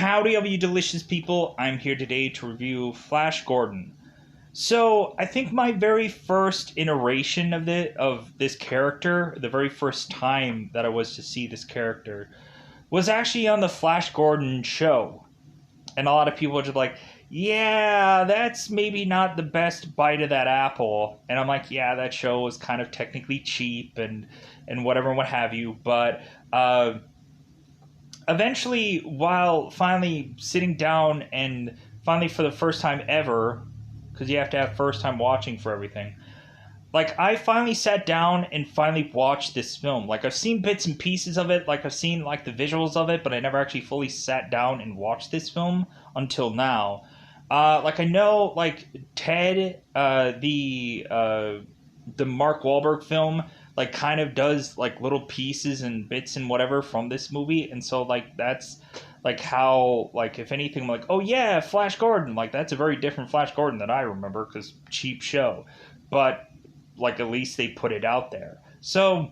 Howdy, all you delicious people. I'm here today to review Flash Gordon. So, I think my very first iteration of this character, the very first time that I was to see this character, was actually on the Flash Gordon show. And a lot of people are just like, yeah, that's maybe not the best bite of that apple. And I'm like, yeah, that show was kind of technically cheap and whatever and what have you. But eventually, while finally sitting down and finally for the first time ever, because you have to have first time watching for everything, like I finally sat down and finally watched this film. Like I've seen bits and pieces of it, like I've seen like the visuals of it, but I never actually fully sat down and watched this film until now. Like I know, like Ted, the Mark Wahlberg film, like kind of does like little pieces and bits and whatever from this movie, and so like that's like how, like, if anything, I'm like, oh yeah, Flash Gordon, like that's a very different Flash Gordon than I remember because cheap show, but like at least they put it out there. So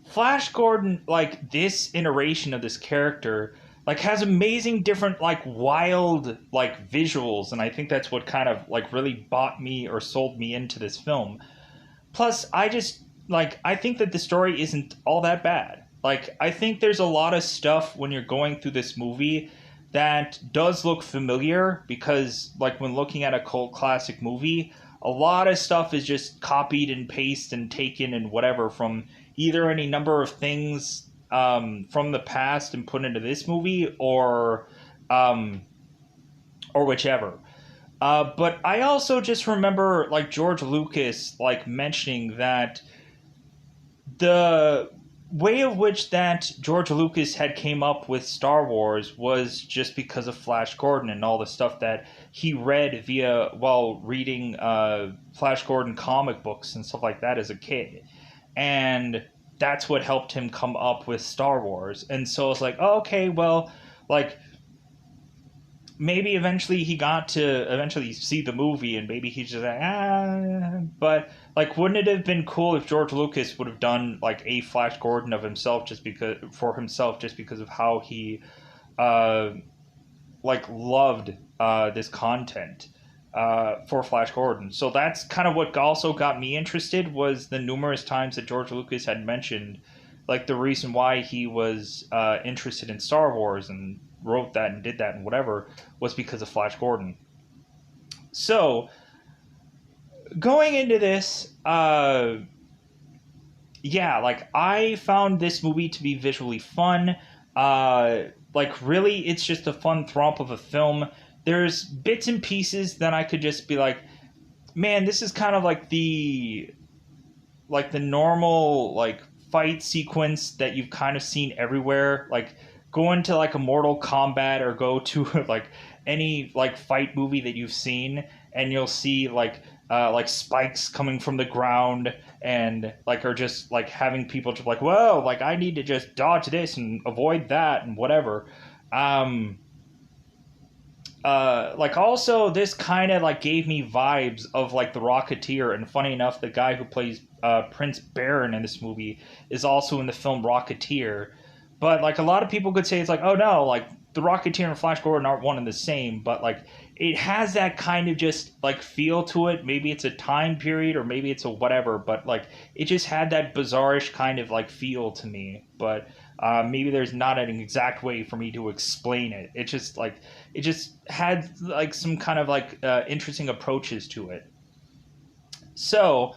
Flash Gordon, like this iteration of this character, like has amazing different like wild like visuals, and I think that's what kind of like really bought me or sold me into this film. Plus, I just like I think that the story isn't all that bad. Like I think there's a lot of stuff when you're going through this movie that does look familiar because like when looking at a cult classic movie, a lot of stuff is just copied and pasted and taken and whatever from either any number of things from the past and put into this movie um, or whichever. But I also just remember like George Lucas like mentioning that the way of which that George Lucas had came up with Star Wars was just because of Flash Gordon and all the stuff that he read via while reading Flash Gordon comic books and stuff like that as a kid. And that's what helped him come up with Star Wars. And so it's like, oh, okay, well, like maybe eventually he got to eventually see the movie and maybe he's just like, but like wouldn't it have been cool if George Lucas would have done like a Flash Gordon of himself just because for himself just because of how he uh like loved this content for Flash Gordon. So that's kind of what also got me interested was the numerous times that George Lucas had mentioned like the reason why he was interested in Star Wars and wrote that and did that and whatever was because of Flash Gordon. So going into this, yeah, like I found this movie to be visually fun. Like really, it's just a fun thromp of a film. There's bits and pieces that I could just be like, man, this is kind of like the normal like fight sequence that you've kind of seen everywhere. Like go into like a Mortal Kombat or go to like any like fight movie that you've seen, and you'll see like spikes coming from the ground and like are just like having people just like, whoa, like I need to just dodge this and avoid that and whatever. Um, like also this kind of like gave me vibes of like the Rocketeer, and funny enough, the guy who plays Prince Baron in this movie is also in the film Rocketeer. But like a lot of people could say it's like, oh no, like the Rocketeer and Flash Gordon aren't one and the same, but like it has that kind of just like feel to it. Maybe it's a time period or maybe it's a whatever, but like it just had that bizarrish kind of like feel to me. But maybe there's not an exact way for me to explain it. It just like it just had like some kind of like interesting approaches to it. So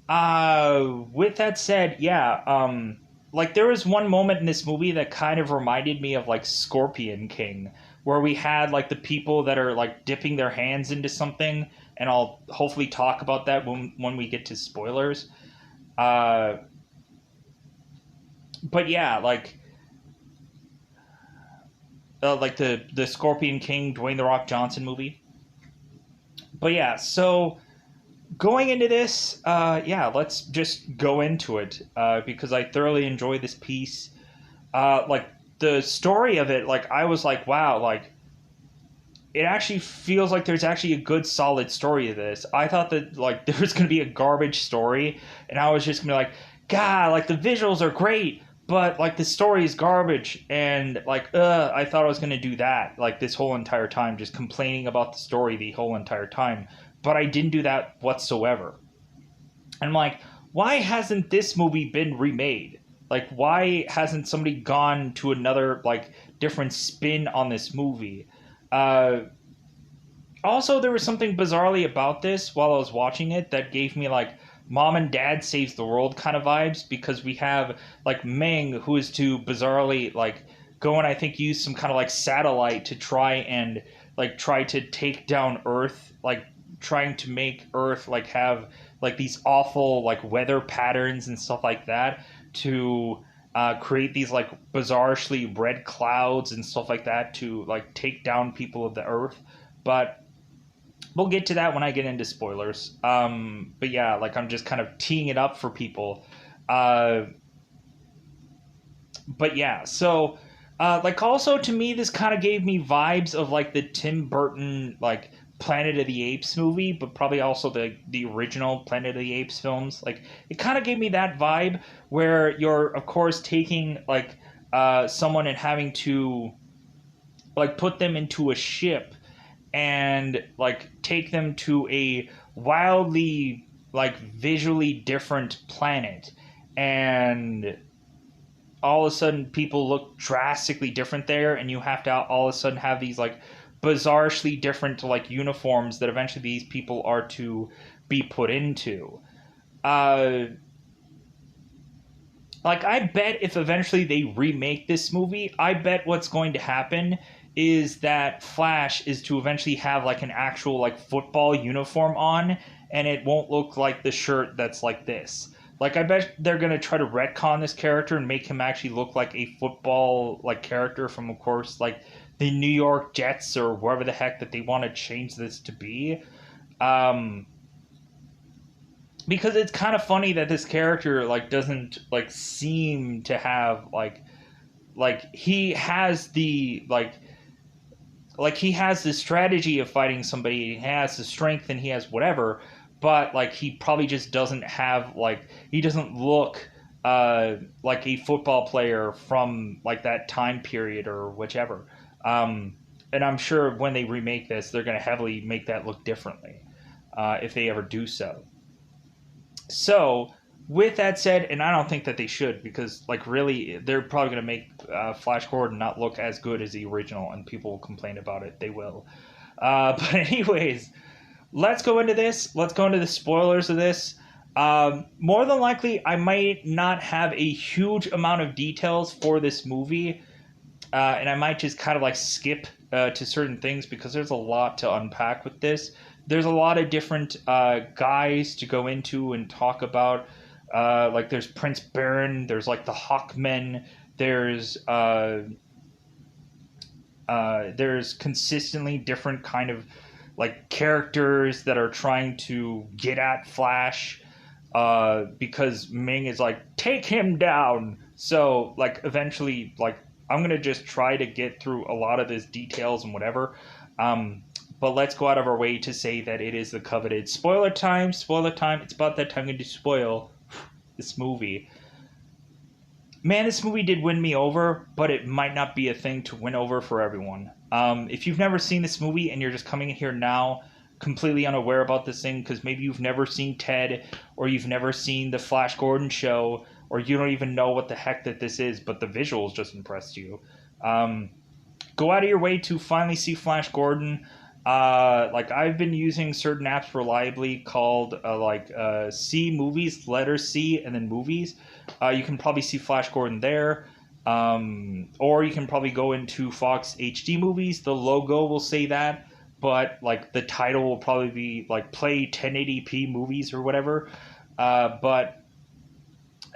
with that said, yeah, like there was one moment in this movie that kind of reminded me of like Scorpion King, where we had like the people that are like dipping their hands into something, and I'll hopefully talk about that when we get to spoilers. Uh, but yeah, like the Scorpion King, Dwayne the Rock Johnson movie. But yeah, so going into this, yeah, let's just go into it because I thoroughly enjoyed this piece. Like the story of it, like I was like, wow, like it actually feels like there's actually a good solid story to this. I thought that like there was gonna be a garbage story, and I was just gonna be like, God, like the visuals are great, but like the story is garbage, and like I thought I was gonna do that like this whole entire time, just complaining about the story the whole entire time, but I didn't do that whatsoever. And I'm like, why hasn't this movie been remade? Like, why hasn't somebody gone to another like different spin on this movie? uh Also, there was something bizarrely about this while I was watching it that gave me like mom and dad saves the world kind of vibes, because we have like Ming, who is to bizarrely like go and I think use some kind of like satellite to try and like try to take down Earth, like trying to make Earth like have like these awful like weather patterns and stuff like that to create these like bizarrely red clouds and stuff like that to like take down people of the Earth. But we'll get to that when I get into spoilers. But yeah, like I'm just kind of teeing it up for people. Uh, but yeah, so like also to me, this kind of gave me vibes of like the Tim Burton like Planet of the Apes movie, but probably also the original Planet of the Apes films. Like it kind of gave me that vibe where you're of course taking like someone and having to like put them into a ship and like take them to a wildly like visually different planet, and all of a sudden people look drastically different there, and you have to all of a sudden have these like bizarrely different like uniforms that eventually these people are to be put into. uh like I bet if eventually they remake this movie, I bet what's going to happen is that Flash is to eventually have like an actual like football uniform on, and it won't look like the shirt that's like this. Like I bet they're gonna try to retcon this character and make him actually look like a football like character from, of course, like the New York Jets or wherever the heck that they want to change this to be. Um, because it's kind of funny that this character like doesn't like seem to have like he has the like he has the strategy of fighting somebody, he has the strength and he has whatever, but like he probably just doesn't have like he doesn't look like a football player from like that time period or whichever. um and I'm sure when they remake this they're going to heavily make that look differently, if they ever do so. So, with that said, and I don't think that they should, because like really, they're probably going to make Flash Gordon not look as good as the original, and people will complain about it. They will. But anyways, let's go into this. Let's go into the spoilers of this. More than likely, I might not have a huge amount of details for this movie, and I might just kind of like skip to certain things because there's a lot to unpack with this. There's a lot of different guys to go into and talk about. Like there's Prince Baron, there's like the Hawkmen, there's consistently different kind of like characters that are trying to get at Flash, because Ming is like, take him down. So like eventually, like I'm gonna just try to get through a lot of these details and whatever. Um, but let's go out of our way to say that it is the coveted spoiler time. Spoiler time. It's about that time to spoil this movie. Man, this movie did win me over, but it might not be a thing to win over for everyone. If you've never seen this movie and you're just coming in here now completely unaware about this thing because maybe you've never seen Ted or you've never seen the Flash Gordon show or you don't even know what the heck that this is, but the visuals just impressed you. Um, Go out of your way to finally see Flash Gordon. Like I've been using certain apps reliably called C Movies, letter C, and then Movies. You can probably see Flash Gordon there. Or you can probably go into Fox HD Movies. The logo will say that, but like the title will probably be like play 1080p movies or whatever. But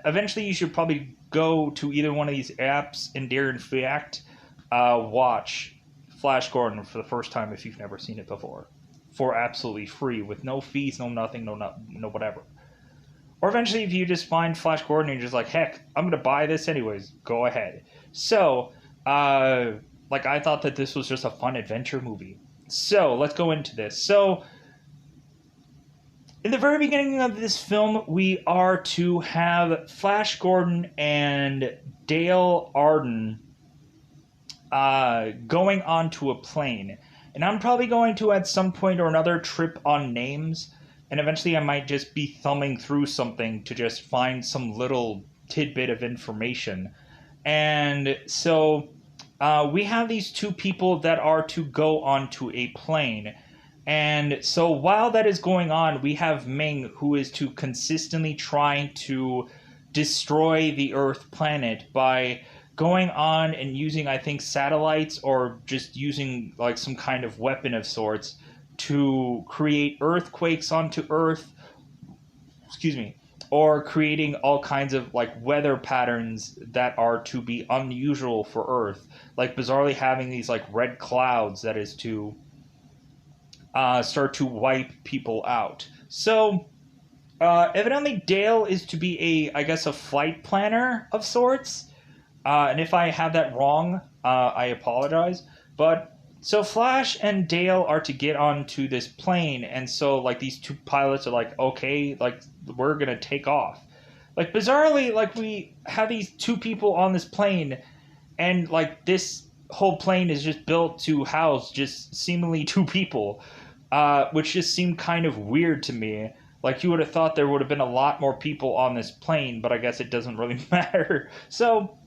eventually you should probably go to either one of these apps and dare in fact watch Flash Gordon for the first time if you've never seen it before, for absolutely free with no fees, no nothing, no whatever. Or eventually, if you just find Flash Gordon and you're just like, heck, I'm gonna buy this anyways, go ahead. So, like I thought that this was just a fun adventure movie. So let's go into this. So in the very beginning of this film, we are to have Flash Gordon and Dale Arden going onto a plane. And I'm probably going to, at some point or another, trip on names. And eventually I might just be thumbing through something to just find some little tidbit of information. And so we have these two people that are to go onto a plane. And so while that is going on, we have Ming, who is to consistently trying to destroy the Earth planet by going on and using, I think, satellites or just using like some kind of weapon of sorts to create earthquakes onto Earth. Excuse me. Or creating all kinds of like weather patterns that are to be unusual for Earth, like bizarrely having these like red clouds that is to start to wipe people out. So evidently Dale is to be I guess, a flight planner of sorts. And if I have that wrong, I apologize. But so Flash and Dale are to get onto this plane, and so like these two pilots are like, okay, like we're gonna take off. Like bizarrely, like we have these two people on this plane, and like this whole plane is just built to house just seemingly two people, which just seemed kind of weird to me. Like you would have thought there would have been a lot more people on this plane, but I guess it doesn't really matter. So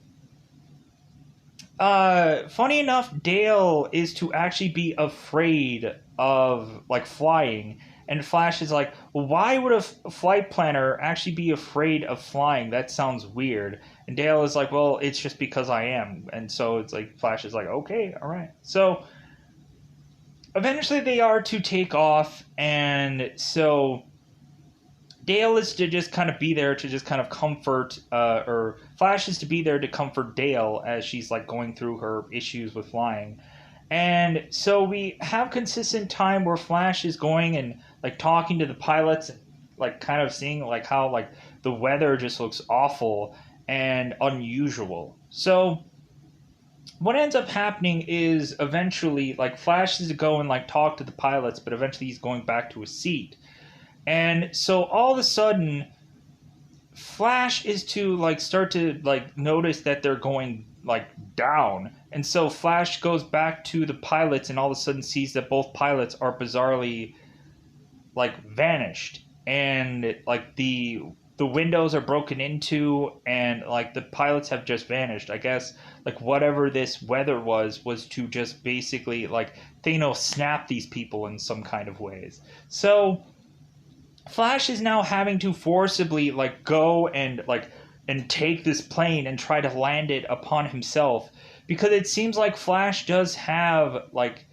funny enough, Dale is to actually be afraid of like flying, and Flash is like, well, why would a flight planner actually be afraid of flying? That sounds weird. And Dale is like, well, it's just because I am. And so it's like Flash is like, okay, all right. So eventually they are to take off, and so Dale is to just kind of be there to just kind of comfort, or Flash is to be there to comfort Dale as she's like going through her issues with flying. And so we have consistent time where Flash is going and like talking to the pilots and like kind of seeing like how like the weather just looks awful and unusual. So what ends up happening is eventually like Flash is to go and like talk to the pilots, but eventually he's going back to his seat. And so all of a sudden, Flash is to like start to like notice that they're going like down. And so Flash goes back to the pilots and all of a sudden sees that both pilots are bizarrely like vanished. And like the windows are broken into and like the pilots have just vanished. I guess like whatever this weather was to just basically like Thanos snap these people in some kind of ways. So Flash is now having to forcibly like go and like and take this plane and try to land it upon himself, because it seems like Flash does have like,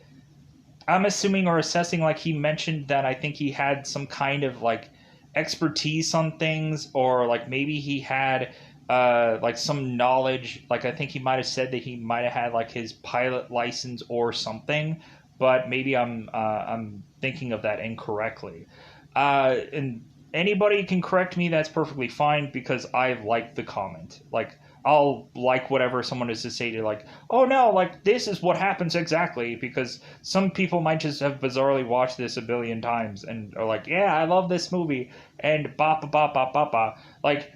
I'm assuming or assessing, like he mentioned that I think he had some kind of like expertise on things, or like maybe he had like some knowledge, like I think he might have said that he might have had like his pilot license or something, but maybe I'm thinking of that incorrectly. And anybody can correct me, that's perfectly fine, because I like the comment. Like, I'll like whatever someone is to say to like, oh no, like this is what happens exactly, because some people might just have bizarrely watched this a billion times and are like, yeah, I love this movie, and ba ba ba ba ba ba. Like,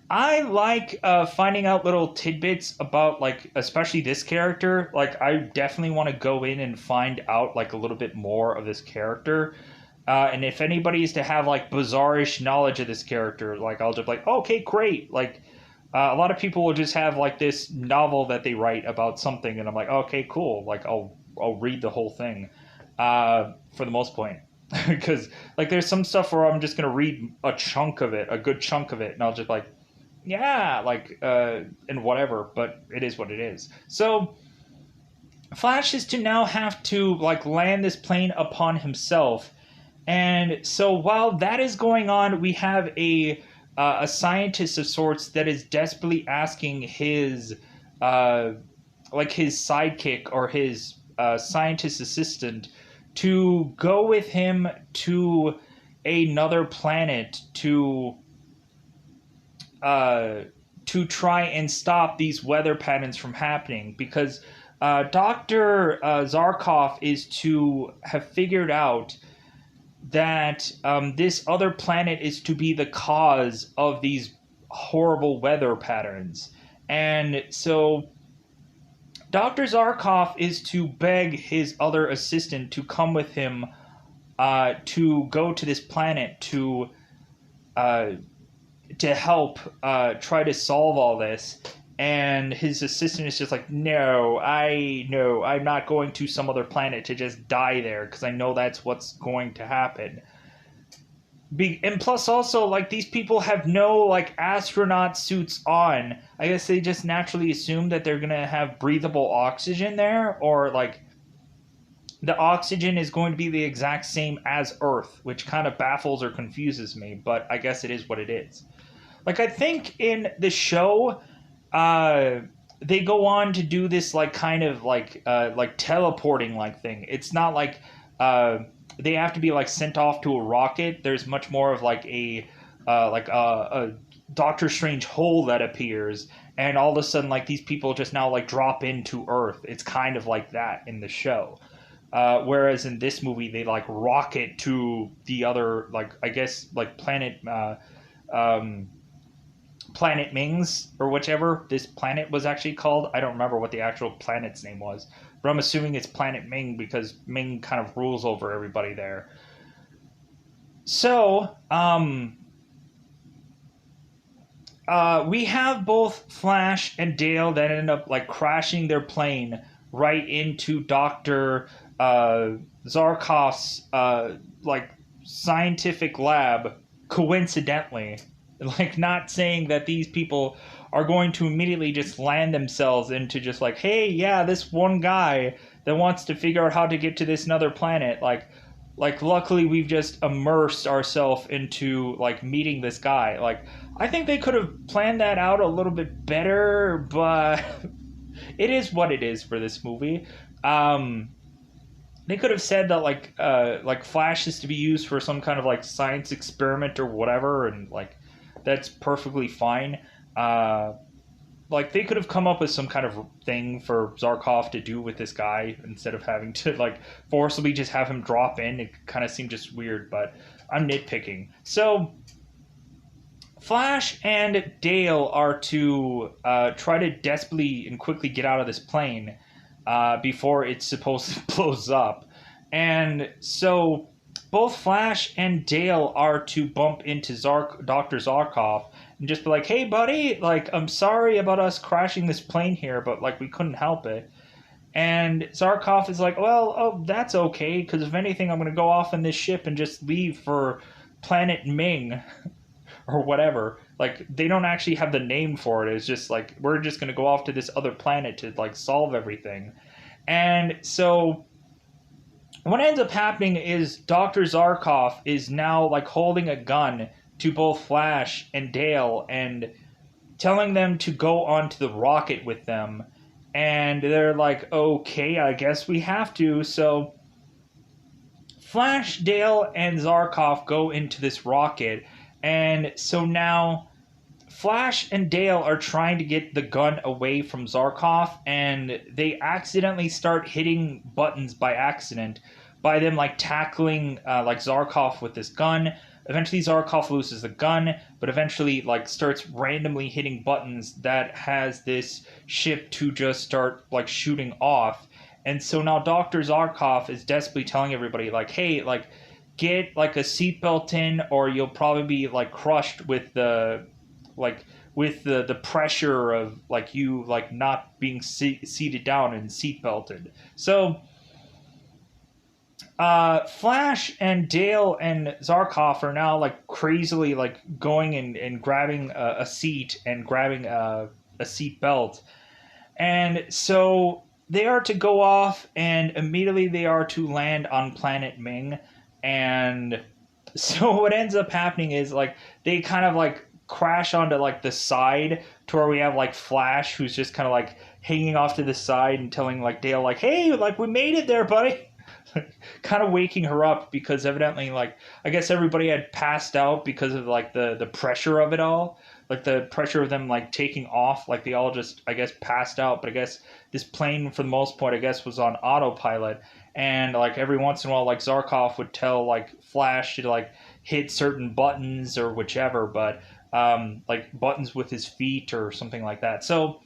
I like finding out little tidbits about like, especially this character. Like, I definitely want to go in and find out like a little bit more of this character. And if anybody is to have like bizarrish knowledge of this character, like I'll just be like, okay, great. Like a lot of people will just have like this novel that they write about something, and I'm like, okay, cool. Like I'll read the whole thing for the most point, because like there's some stuff where I'm just gonna read a chunk of it, a good chunk of it, and I'll just like, yeah, like and whatever. But it is what it is. So Flash is to now have to like land this plane upon himself. And so while that is going on, we have a scientist of sorts that is desperately asking his like his sidekick or his scientist assistant to go with him to another planet to try and stop these weather patterns from happening, because Dr. Zarkov is to have figured out that this other planet is to be the cause of these horrible weather patterns. And so Dr. Zarkov is to beg his other assistant to come with him to go to this planet uh, to help try to solve all this. And his assistant is just like, no, I'm not going to some other planet to just die there because I know that's what's going to happen. And plus also, like, these people have no, like, astronaut suits on. I guess they just naturally assume that they're gonna have breathable oxygen there, or like the oxygen is going to be the exact same as Earth, which kind of baffles or confuses me, but I guess it is what it is. Like, I think in the show, they go on to do this like kind of like teleporting like thing. It's not like they have to be like sent off to a rocket. There's much more of like a Doctor Strange hole that appears, and all of a sudden like these people just now like drop into Earth. It's kind of like that in the show. Whereas in this movie, they like rocket to the other, like, I guess, like Planet Mings, or whichever this planet was actually called. I don't remember what the actual planet's name was, but I'm assuming it's Planet Ming because Ming kind of rules over everybody there. So, we have both Flash and Dale that end up like crashing their plane right into Dr. Zarkov's like scientific lab, coincidentally. Like, not saying that these people are going to immediately just land themselves into just like, hey, yeah, this one guy that wants to figure out how to get to this another planet. Like luckily we've just immersed ourselves into like meeting this guy. Like, I think they could have planned that out a little bit better, but it is what it is for this movie. They could have said that like Flash is to be used for some kind of like science experiment or whatever, and like that's perfectly fine. Like, they could have come up with some kind of thing for Zarkov to do with this guy instead of having to like forcibly just have him drop in. It kind of seemed just weird, but I'm nitpicking. So Flash and Dale are to try to desperately and quickly get out of this plane before it's supposed to blows up. And so both Flash and Dale are to bump into Dr. Zarkov and just be like, hey, buddy, like, I'm sorry about us crashing this plane here, but, like, we couldn't help it. And Zarkov is like, well, oh, that's okay, because if anything, I'm going to go off on this ship and just leave for Planet Ming or whatever. Like, they don't actually have the name for it. It's just like, we're just going to go off to this other planet to, like, solve everything. And so what ends up happening is Dr. Zarkov is now like holding a gun to both Flash and Dale and telling them to go onto the rocket with them. And they're like, okay, I guess we have to. So Flash, Dale, and Zarkov go into this rocket. And so now Flash and Dale are trying to get the gun away from Zarkov, and they accidentally start hitting buttons by accident by them like tackling like Zarkov with this gun. Eventually Zarkov loses the gun, but eventually like starts randomly hitting buttons that has this ship to just start like shooting off. And so now Dr. Zarkov is desperately telling everybody like, hey, like, get like a seatbelt in or you'll probably be like crushed with the the pressure of like you like not being seated down and seatbelted. So Flash and Dale and Zarkov are now like crazily like going and grabbing a seat and grabbing a seat belt. And so they are to go off and immediately they are to land on Planet Ming. And so what ends up happening is like they kind of like crash onto like the side to where we have like Flash who's just kind of like hanging off to the side and telling like Dale like, hey, like we made it there, buddy. Kind of waking her up because evidently like I guess everybody had passed out because of like the pressure of it all, like the pressure of them like taking off, like they all just I guess passed out. But I guess this plane for the most part I guess was on autopilot. and like every once in a while, like Zarkov would tell like Flash to like hit certain buttons or whichever, but like buttons with his feet or something like that. So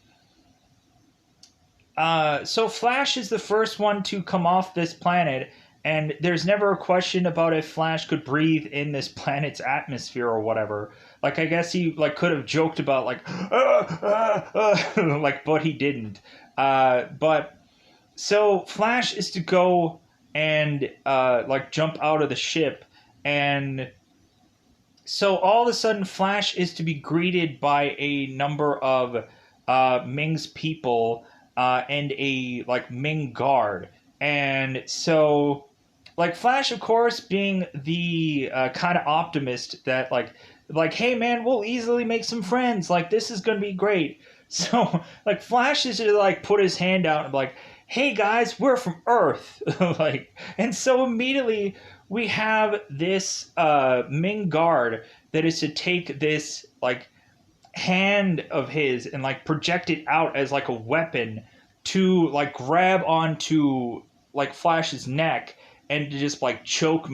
Flash is the first one to come off this planet, and there's never a question about if Flash could breathe in this planet's atmosphere or whatever. Like I guess he like could have joked about like like, but he didn't. But so Flash is to go and like jump out of the ship, and so all of a sudden Flash is to be greeted by a number of Ming's people and a like Ming guard. And so like Flash, of course, being the kind of optimist that like hey man, we'll easily make some friends, like this is gonna be great. So like Flash is to like put his hand out and be like, hey guys, we're from Earth. Like, and so immediately we have this Ming guard that is to take this like hand of his and like project it out as like a weapon to like grab onto like Flash's neck and to just like choke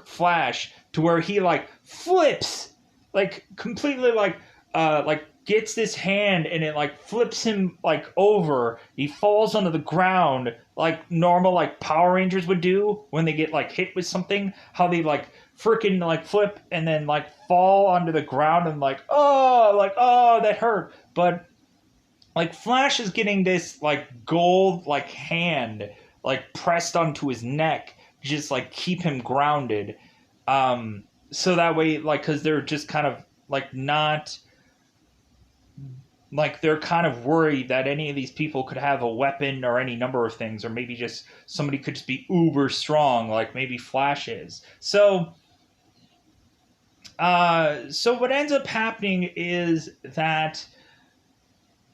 Flash to where he like flips like completely like gets this hand and it like flips him like over. He falls onto the ground like normal like Power Rangers would do when they get like hit with something. How they like freaking like flip and then like fall onto the ground and like oh that hurt. But like Flash is getting this like gold like hand like pressed onto his neck to just like keep him grounded. So that way like because they're just kind of like not like they're kind of worried that any of these people could have a weapon or any number of things, or maybe just somebody could just be uber strong like maybe Flash is. So what ends up happening is that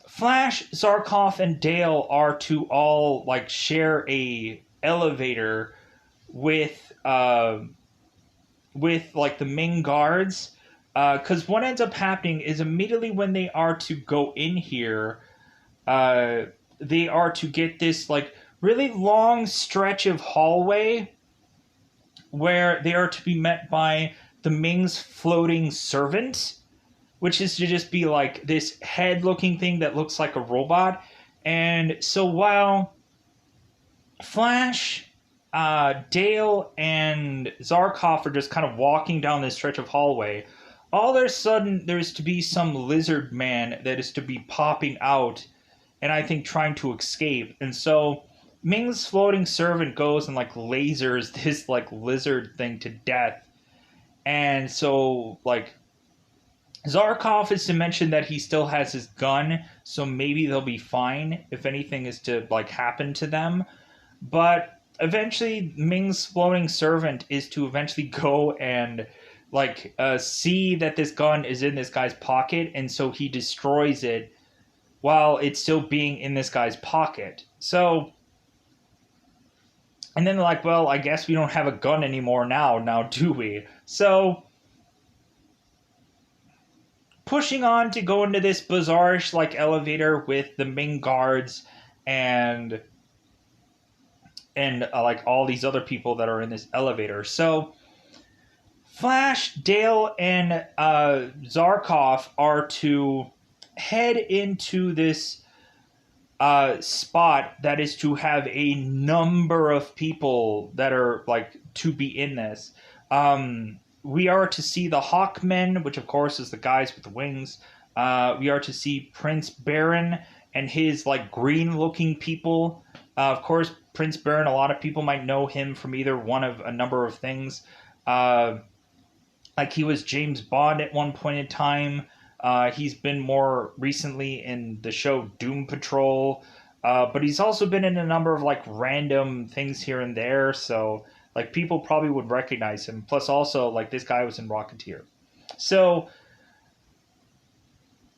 Flash, Zarkov, and Dale are to all like share a elevator with like the Ming guards. Because what ends up happening is immediately when they are to go in here, they are to get this like really long stretch of hallway where they are to be met by the Ming's floating servant, which is to just be like this head looking thing that looks like a robot. And so while Flash, Dale, and Zarkov are just kind of walking down this stretch of hallway, all of a sudden there's to be some lizard man that is to be popping out and I think trying to escape. And so Ming's floating servant goes and like lasers this like lizard thing to death. And so like Zarkov is to mention that he still has his gun, so maybe they'll be fine if anything is to like happen to them. But eventually, Ming's floating servant is to eventually go and like see that this gun is in this guy's pocket, and so he destroys it while it's still being in this guy's pocket. So, and then they're like, well, I guess we don't have a gun anymore now do we? So pushing on to go into this bizarre-ish like elevator with the Ming guards and like all these other people that are in this elevator. So Flash, Dale, and Zarkov are to head into this spot that is to have a number of people that are like to be in this. We are to see the Hawkmen, which of course is the guys with the wings. We are to see Prince Barin and his like green looking people. Of course, Prince Barin, a lot of people might know him from either one of a number of things. Like he was James Bond at one point in time. He's been more recently in the show Doom Patrol. But he's also been in a number of like random things here and there. So like people probably would recognize him. Plus also like this guy was in Rocketeer. So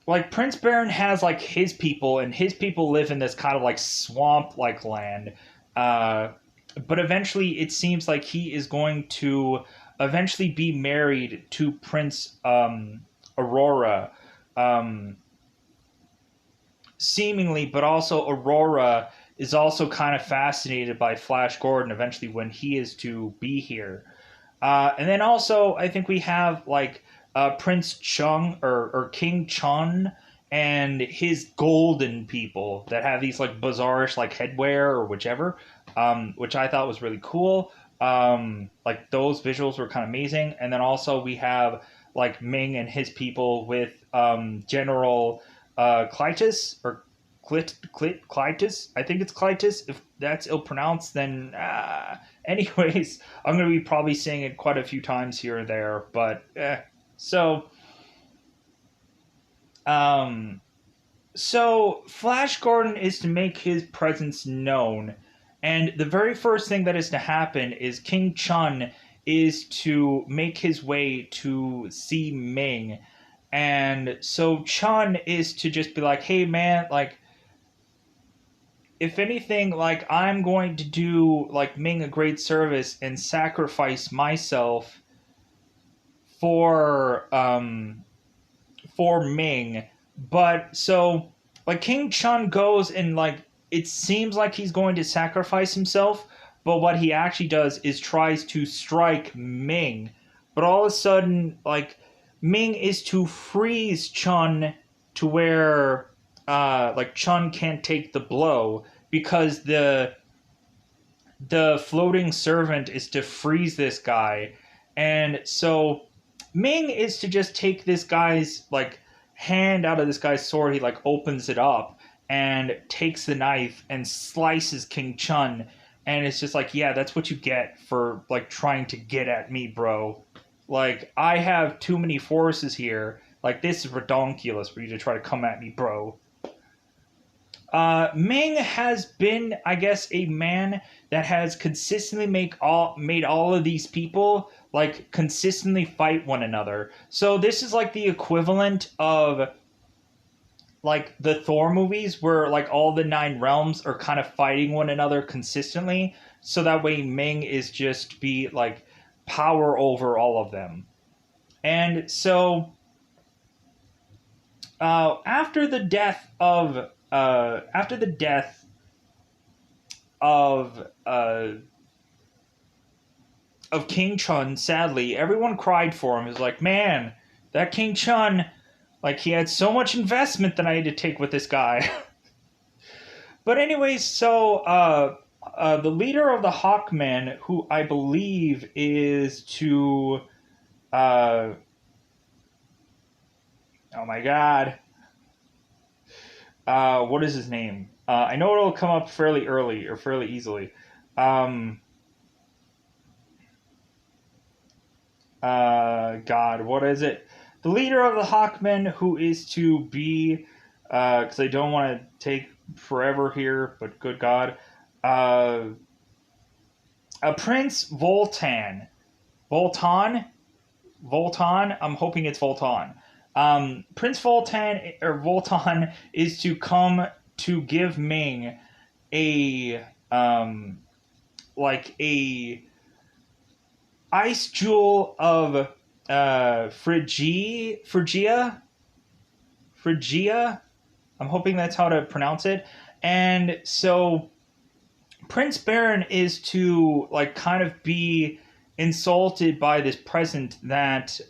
like Prince Barin has like his people, and his people live in this kind of like swamp like land. But eventually it seems like he is going to eventually be married to Prince Aurora. Seemingly, but also Aurora is also kind of fascinated by Flash Gordon eventually when he is to be here. And then also, I think we have like Prince Chung or King Chun and his golden people that have these like bizarrish like headwear or whichever, which I thought was really cool. Like those visuals were kind of amazing. And then also we have like Ming and his people with General Clytus or Clytus. I think it's Clytus. If that's ill pronounced, then anyways, I'm going to be probably saying it quite a few times here or there, but so um so Flash Gordon is to make his presence known, and the very first thing that is to happen is King Chun is to make his way to see Ming. And so Chun is to just be like, "Hey man, like if anything, like I'm going to do like Ming a great service and sacrifice myself for Ming." But so like King Chun goes and like it seems like he's going to sacrifice himself, but what he actually does is tries to strike Ming. But all of a sudden, like Ming is to freeze Chun to where like Chun can't take the blow because the floating servant is to freeze this guy. And so Ming is to just take this guy's like hand out of this guy's sword. He like opens it up and takes the knife and slices King Chun. And it's just like, yeah, that's what you get for like trying to get at me, bro. Like I have too many forces here. Like this is redonkulous for you to try to come at me, bro. Ming has been, I guess, a man that has consistently made all of these people like consistently fight one another. So this is like the equivalent of like the Thor movies where like all the nine realms are kind of fighting one another consistently. So that way Ming is just be like power over all of them. And so after the death of of King Chun, sadly, everyone cried for him. It's like, man, that King Chun, like he had so much investment that I had to take with this guy. But anyways, so the leader of the Hawkmen, who I believe is to, uh, oh my god, what is his name? I know it'll come up fairly early or fairly easily. Um, God, what is it? The leader of the Hawkmen, who is to be, because I don't want to take forever here, but good God, uh, a Prince Voltan. Voltan? Voltan? I'm hoping it's Voltan. Prince Voltan or Voltan is to come to give Ming a like a ice jewel of Phrygia. I'm hoping that's how to pronounce it. And so Prince Baron is to like kind of be insulted by this present that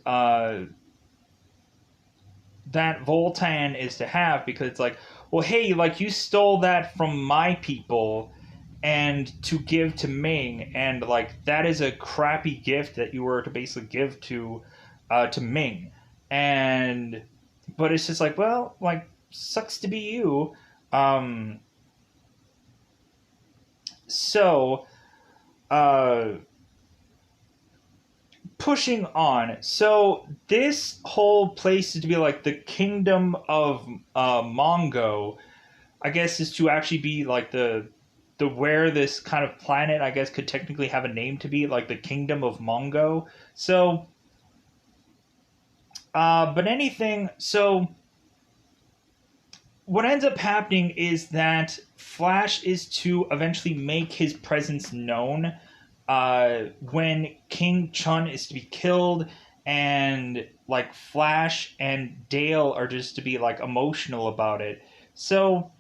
Voltan is to have because it's like, well, hey, like you stole that from my people and to give to Ming, and like that is a crappy gift that you were to basically give to Ming, and but it's just like, well, like sucks to be you. Um, so uh, pushing on. So this whole place is to be like the kingdom of Mongo. I guess is to actually be like the where this kind of planet I guess could technically have a name to be like the kingdom of Mongo. So but anything so what ends up happening is that Flash is to eventually make his presence known when King Chun is to be killed, and like Flash and Dale are just to be like emotional about it. So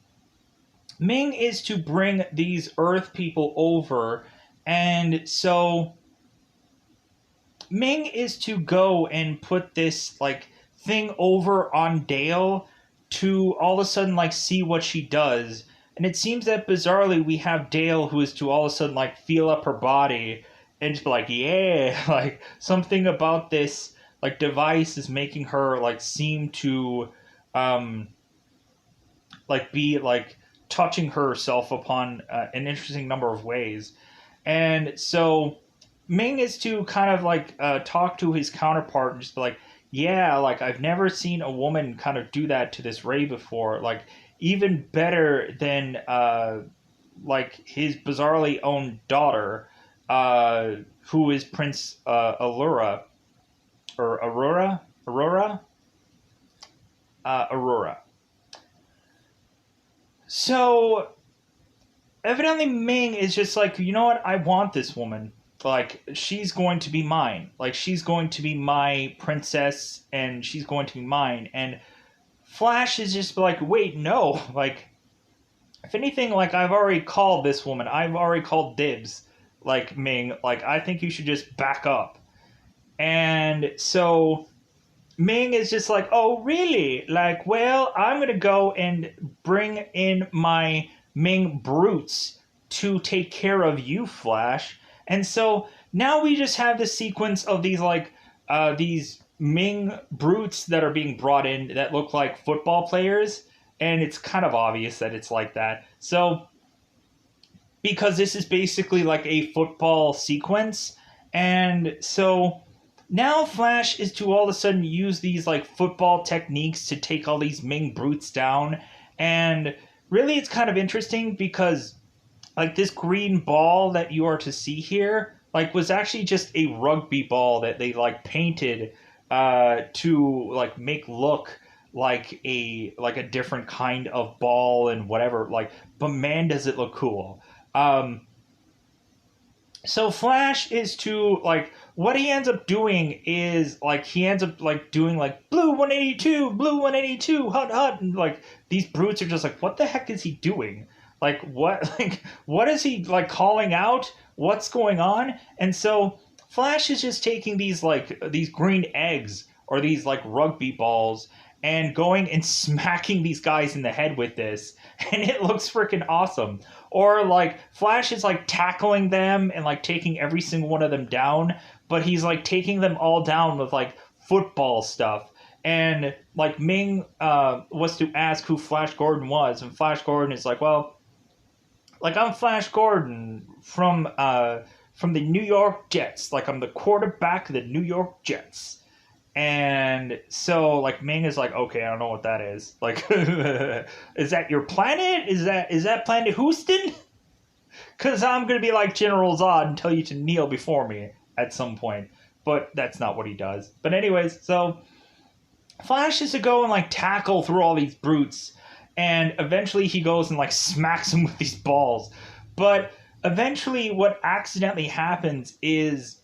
Ming is to bring these Earth people over, and so Ming is to go and put this like thing over on Dale to all of a sudden like see what she does. And it seems that bizarrely we have Dale who is to all of a sudden like feel up her body and just be like, yeah, like something about this like device is making her like seem to um like be like touching herself upon an interesting number of ways. And so Ming is to kind of like talk to his counterpart and just be like, yeah, like I've never seen a woman kind of do that to this Ray before. Like even better than like his bizarrely own daughter, who is Prince Allura or Aurora. So evidently Ming is just like, you know what? I want this woman. Like she's going to be mine. Like she's going to be my princess, and she's going to be mine. And Flash is just like, wait, no. Like if anything, like I've already called this woman. I've already called dibs. Like Ming. Like I think you should just back up. And so Ming is just like, oh, really? Like, well, I'm going to go and bring in my Ming brutes to take care of you, Flash. And so now we just have this sequence of these Ming brutes that are being brought in that look like football players. And it's kind of obvious that it's like that. So, because this is basically like a football sequence. And so now Flash is to all of a sudden use these like football techniques to take all these Ming brutes down. And really it's kind of interesting because like this green ball that you are to see here like was actually just a rugby ball that they like painted to like make look like a different kind of ball and whatever, like, but man does it look cool. So Flash is to like what he ends up doing is like he ends up like doing like blue 182 hut, and like these brutes are just like, what the heck is he doing? Like what like what is he like calling out? What's going on? And so Flash is just taking these green eggs or these like rugby balls and going and smacking these guys in the head with this, and it looks freaking awesome. Or like Flash is like tackling them and like taking every single one of them down, but he's like taking them all down with like football stuff. And like Ming was to ask who Flash Gordon was, and Flash Gordon is like, well, like I'm Flash Gordon from the New York Jets. Like I'm the quarterback of the New York Jets. And so like Ming is like, okay, I don't know what that is. Like is that your planet? Is that Planet Houston? Cause I'm gonna be like General Zod and tell you to kneel before me at some point. But that's not what he does. But anyways, so Flash is to go and like tackle through all these brutes, and eventually he goes and like smacks them with these balls. But eventually what accidentally happens is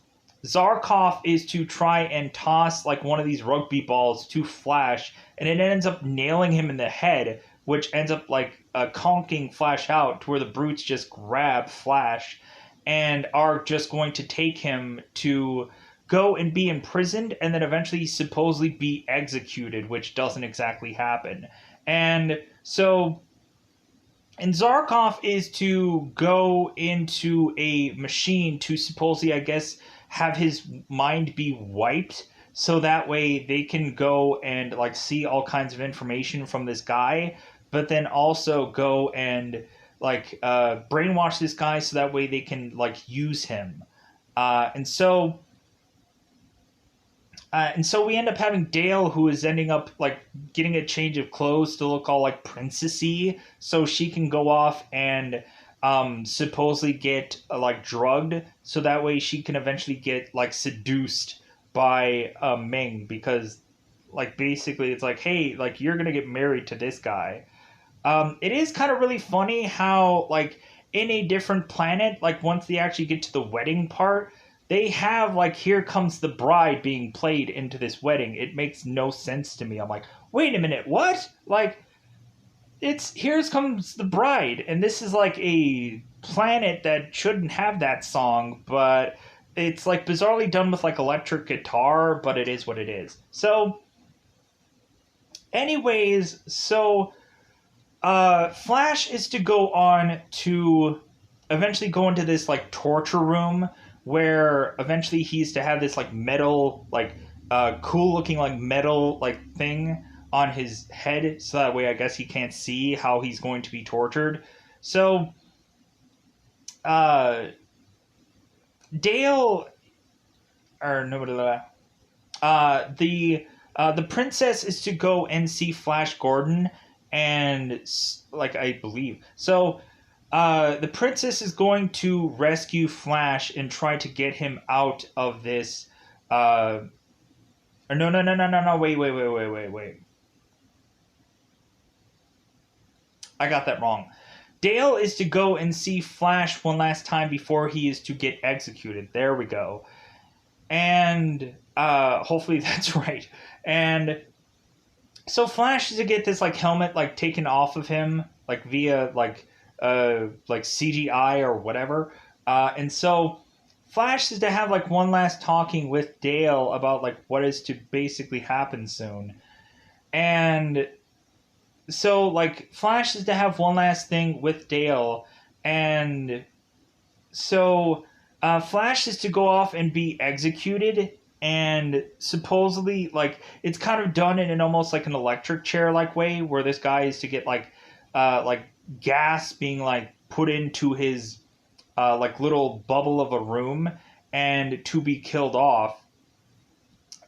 Zarkov is to try and toss like one of these rugby balls to Flash, and it ends up nailing him in the head, which ends up like conking Flash out to where the brutes just grab Flash and are just going to take him to go and be imprisoned and then eventually supposedly be executed, which doesn't exactly happen. And so and Zarkov is to go into a machine to supposedly, I guess, have his mind be wiped so that way they can go and like see all kinds of information from this guy, but then also go and like brainwash this guy so that way they can like use him. And so we end up having Dale, who is ending up like getting a change of clothes to look all like princessy, so she can go off and supposedly get like drugged, so that way she can eventually get like seduced by Ming, because like basically it's like, hey, like you're gonna get married to this guy. It is kind of really funny how like in a different planet, like once they actually get to the wedding part, they have like Here Comes the Bride being played into this wedding. It makes no sense to me. I'm like, wait a minute, what? Like it's Here Comes the Bride, and this is like a planet that shouldn't have that song, but it's like bizarrely done with like electric guitar, but it is what it is. So, anyways, Flash is to go on to eventually go into this like torture room where eventually he's to have this like metal like cool looking like metal like thing on his head, so that way I guess he can't see how he's going to be tortured. So uh Dale or no blah, blah, the princess is to go and see Flash Gordon, and like I believe so. The princess is going to rescue Flash and try to get him out of this. No. Wait. I got that wrong. Dale is to go and see Flash one last time before he is to get executed. There we go. And hopefully that's right. And so Flash is to get this like helmet like taken off of him like via like CGI or whatever. And so Flash is to have like one last talking with Dale about like what is to basically happen soon. And so like Flash is to have one last thing with Dale, and so Flash is to go off and be executed, and supposedly like it's kind of done in an almost like an electric chair like way where this guy is to get like gas being like put into his like little bubble of a room and to be killed off.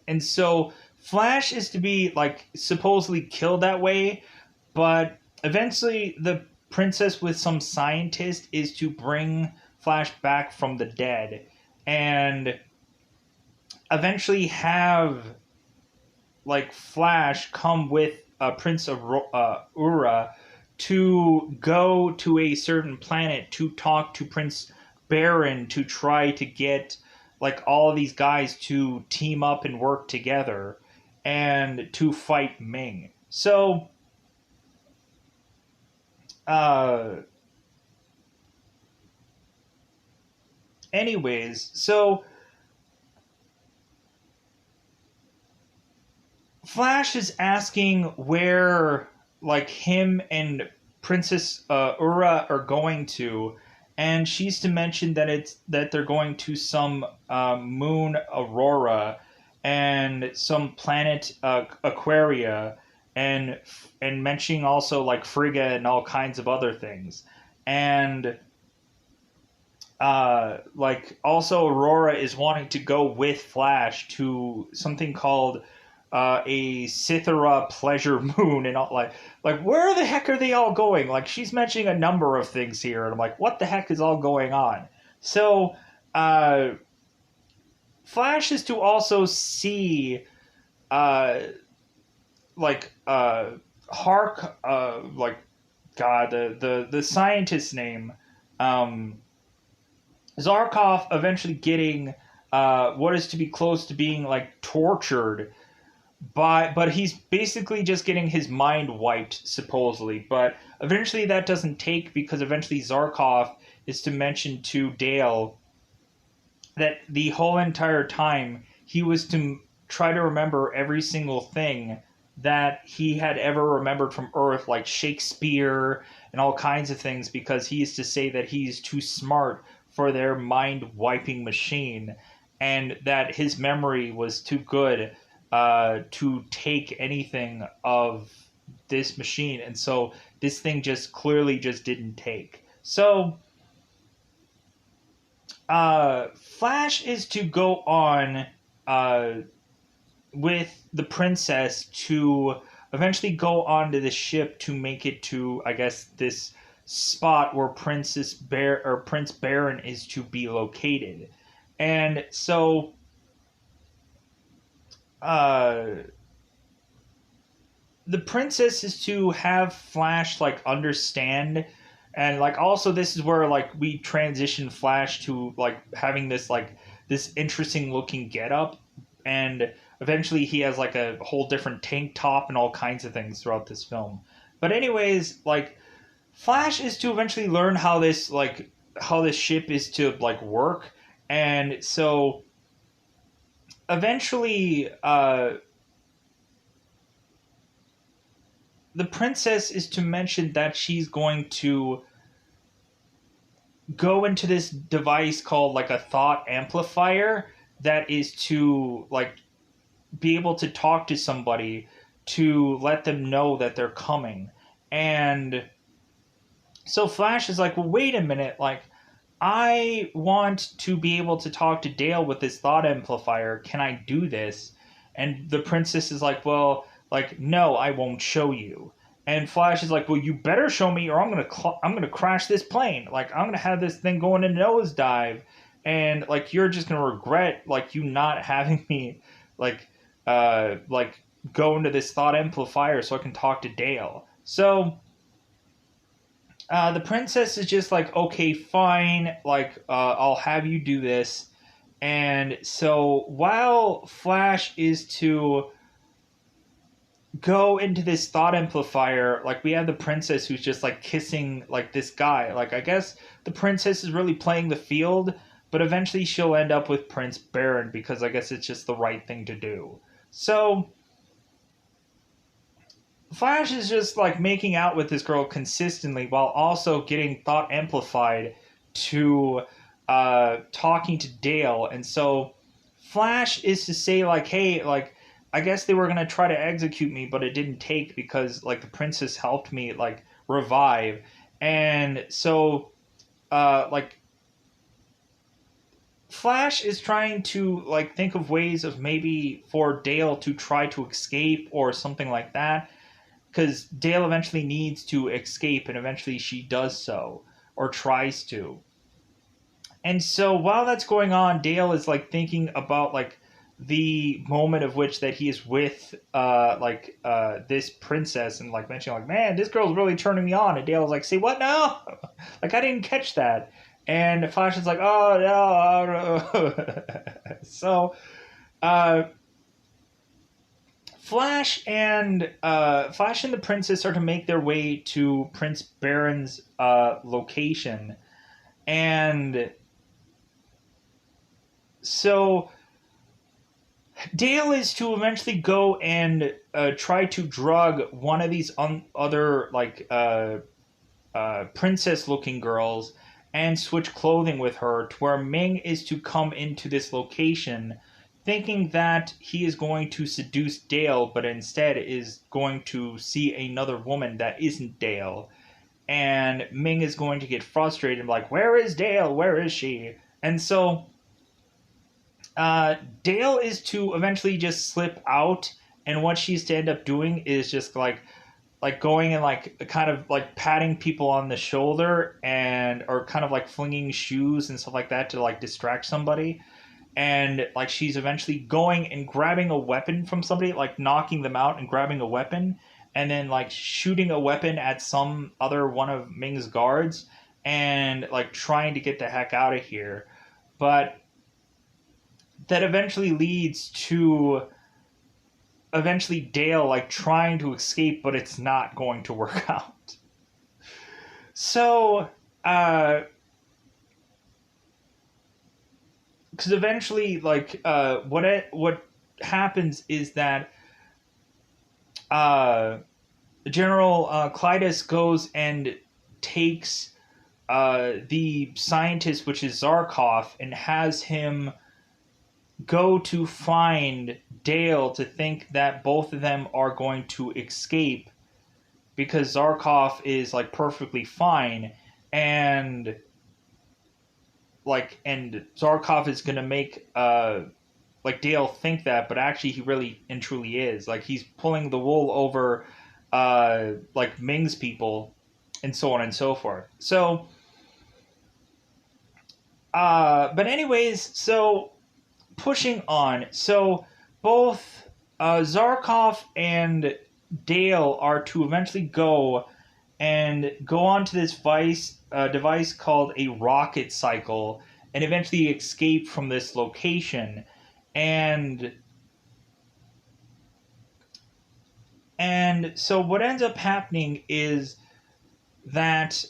And so Flash is to be like supposedly killed that way, but eventually the princess with some scientist is to bring Flash back from the dead and eventually have like Flash come with Prince of Ura to go to a certain planet to talk to Prince Baron to try to get like all of these guys to team up and work together and to fight Ming. So uh anyways, so Flash is asking where like him and Princess Ura are going to, and she's to mention that they're going to some moon Aurora and some planet Aquaria, and mentioning also like Frigga and all kinds of other things, and like also Aurora is wanting to go with Flash to something called a Cythera pleasure moon, and all, like where the heck are they all going? Like she's mentioning a number of things here, and I'm like, what the heck is all going on? So uh, Flash is to also see uh, like Hark like God the scientist's name. Um, Zarkov eventually getting what is to be close to being like tortured but he's basically just getting his mind wiped supposedly, but eventually that doesn't take because eventually Zarkov is to mention to Dale that the whole entire time he was to try to remember every single thing that he had ever remembered from Earth, like Shakespeare and all kinds of things, because he is to say that he's too smart for their mind wiping machine, and that his memory was too good to take anything of this machine, and so this thing just clearly just didn't take. So Flash is to go on uh, with the princess to eventually go onto the ship to make it to, I guess, this spot where Prince Baron is to be located. And so uh, the princess is to have Flash like understand, and like also this is where like we transition Flash to like having this interesting looking getup, and eventually he has like a whole different tank top and all kinds of things throughout this film. But anyways, like Flash is to eventually learn how this ship is to like work, and so eventually the princess is to mention that she's going to go into this device called like a thought amplifier that is to like be able to talk to somebody to let them know that they're coming. And so Flash is like, well, wait a minute, like I want to be able to talk to Dale with this thought amplifier. Can I do this? And the princess is like, well, like no, I won't show you. And Flash is like, well, you better show me, or I'm gonna crash this plane. Like I'm gonna have this thing going in nosedive, and like you're just gonna regret like you not having me, like, like go into this thought amplifier so I can talk to Dale. So the princess is just like, okay, fine, like, I'll have you do this. And so while Flash is to go into this thought amplifier, like, we have the princess who's just like kissing like this guy. Like, I guess the princess is really playing the field, but eventually she'll end up with Prince Baron because I guess it's just the right thing to do. So Flash is just like making out with this girl consistently while also getting thought amplified to talking to Dale. And so Flash is to say like, hey, like I guess they were gonna try to execute me, but it didn't take because like the princess helped me like revive. And so like Flash is trying to like think of ways of maybe for Dale to try to escape or something like that, because Dale eventually needs to escape, and eventually she does so or tries to. And so while that's going on, Dale is like thinking about like the moment of which that he is with this princess and like mentioning like, man, this girl's really turning me on. And Dale's like, say what now? Like I didn't catch that. And Flash is like, oh no. So uh, Flash and the princess are to make their way to Prince Baron's location, and so Dale is to eventually go and try to drug one of these other like princess-looking girls and switch clothing with her, to where Ming is to come into this location thinking that he is going to seduce Dale, but instead is going to see another woman that isn't Dale. And Ming is going to get frustrated, like, where is Dale? Where is she? And so Dale is to eventually just slip out, and what she's to end up doing is just like going and like kind of like patting people on the shoulder and or kind of like flinging shoes and stuff like that to like distract somebody. And like she's eventually going and grabbing a weapon from somebody, like knocking them out and grabbing a weapon, and then like shooting a weapon at some other one of Ming's guards and like trying to get the heck out of here. But that eventually leads to eventually Dale like trying to escape, but it's not going to work out. So because eventually like what happens is that General Clytus goes and takes the scientist, which is Zarkov, and has him go to find Dale to think that both of them are going to escape because Zarkov is like perfectly fine, and Zarkov is gonna make like Dale think that, but actually he really and truly is. Like he's pulling the wool over like Ming's people and so on and so forth. So but anyways, so pushing on. So both Zarkov and Dale are to eventually go onto this device called a rocket cycle and eventually escape from this location. And And so what ends up happening is that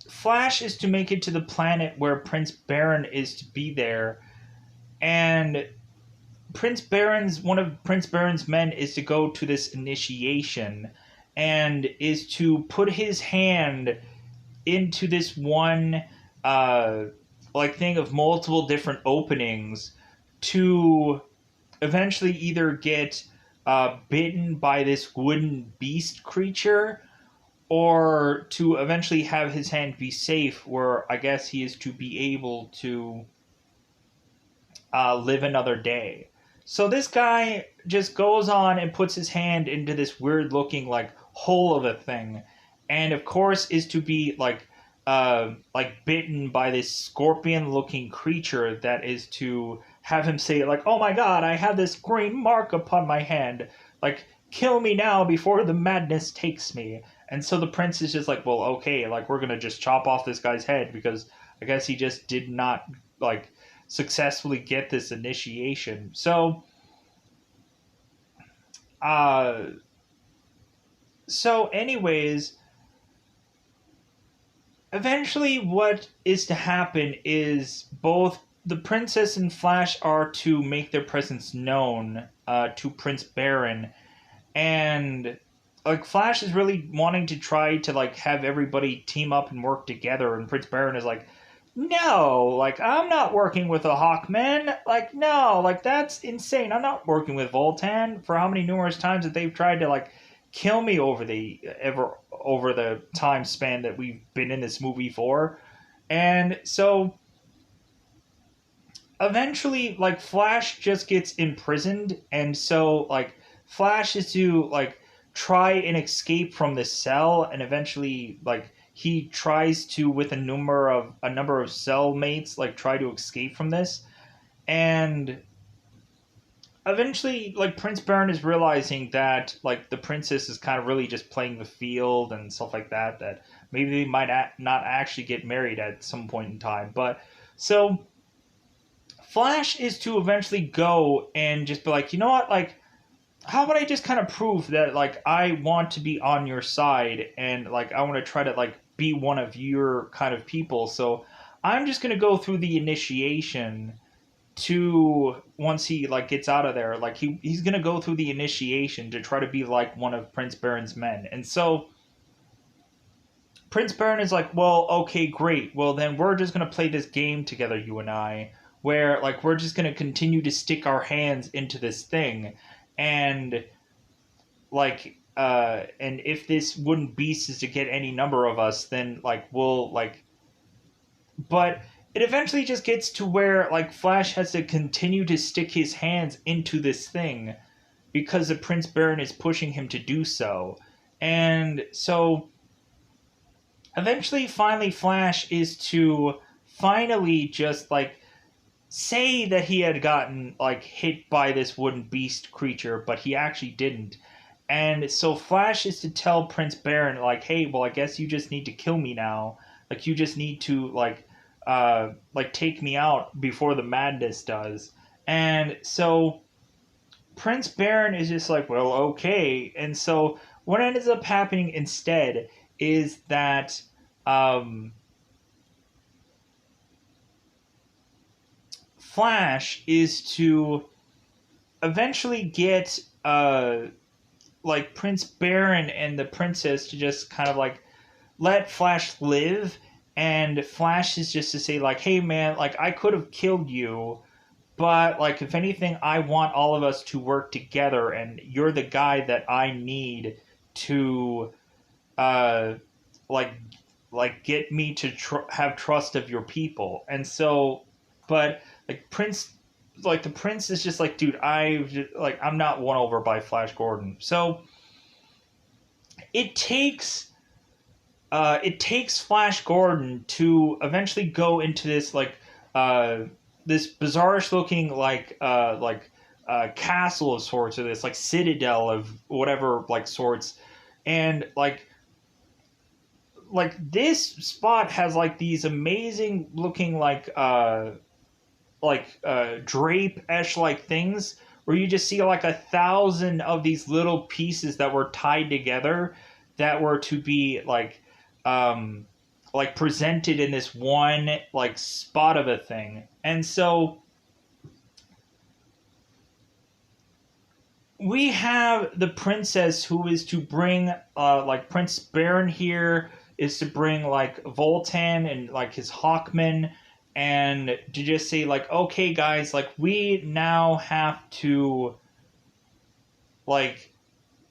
Flash is to make it to the planet where Prince Baron is to be there, and one of Prince Baron's men is to go to this initiation, and is to put his hand into this one like thing of multiple different openings to eventually either get bitten by this wooden beast creature, or to eventually have his hand be safe, where I guess he is to be able to live another day. So this guy just goes on and puts his hand into this weird looking like hole of a thing, and of course is to be like bitten by this scorpion looking creature that is to have him say like, "Oh my God, I have this green mark upon my hand. Like, kill me now before the madness takes me." And so the prince is just like, "Well, okay, like we're gonna just chop off this guy's head because I guess he just did not like successfully get this initiation." So, uh, anyways, eventually, what is to happen is both the princess and Flash are to make their presence known to Prince Baron, and like Flash is really wanting to try to like have everybody team up and work together, and Prince Baron is like, "No, like I'm not working with the Hawkmen. Like no, like that's insane. I'm not working with Voltan." For how many numerous times that they've tried to like kill me over the time span that we've been in this movie for. And so eventually like Flash just gets imprisoned, and so like Flash is to like try and escape from this cell, and eventually like he tries to with a number of cellmates like try to escape from this. And eventually like Prince Baron is realizing that like the princess is kind of really just playing the field and stuff like that, that maybe they might not actually get married at some point in time. But so Flash is to eventually go and just be like, "You know what, like how would I just kind of prove that like I want to be on your side, and like I want to try to like be one of your kind of people. So I'm just going to go through the initiation to once he like gets out of there, like he's gonna go through the initiation to try to be like one of Prince Baron's men." And so Prince Baron is like, "Well, okay, great. Well, then we're just gonna play this game together, you and I, where like we're just gonna continue to stick our hands into this thing, and and if this wooden beast is to get any number of us, then like we'll like." But it eventually just gets to where like Flash has to continue to stick his hands into this thing because the Prince Baron is pushing him to do so. And so eventually finally Flash is to finally just like say that he had gotten like hit by this wooden beast creature, but he actually didn't. And so Flash is to tell Prince Baron like, "Hey, well I guess you just need to kill me now. Like you just need to like take me out before the madness does." And so Prince Baron is just like, "Well, okay." And so what ends up happening instead is that um, Flash is to eventually get like Prince Baron and the princess to just kind of like let Flash live, and Flash is just to say like, "Hey man, like I could have killed you, but like if anything, I want all of us to work together, and you're the guy that I need to uh like get me to have trust of your people." And so, but the prince is just like, "Dude, I'm not won over by Flash Gordon." So it takes it takes Flash Gordon to eventually go into this uh, this bizarrish looking castle of sorts, or this like citadel of whatever like sorts, and this spot has like these amazing looking drape esh like things where you just see like 1,000 of these little pieces that were tied together that were to be like presented in this one like spot of a thing. And so we have the princess who is to bring like Prince Baron here is to bring like Voltan and like his Hawkmen, and to just say like, okay guys, like we now have to like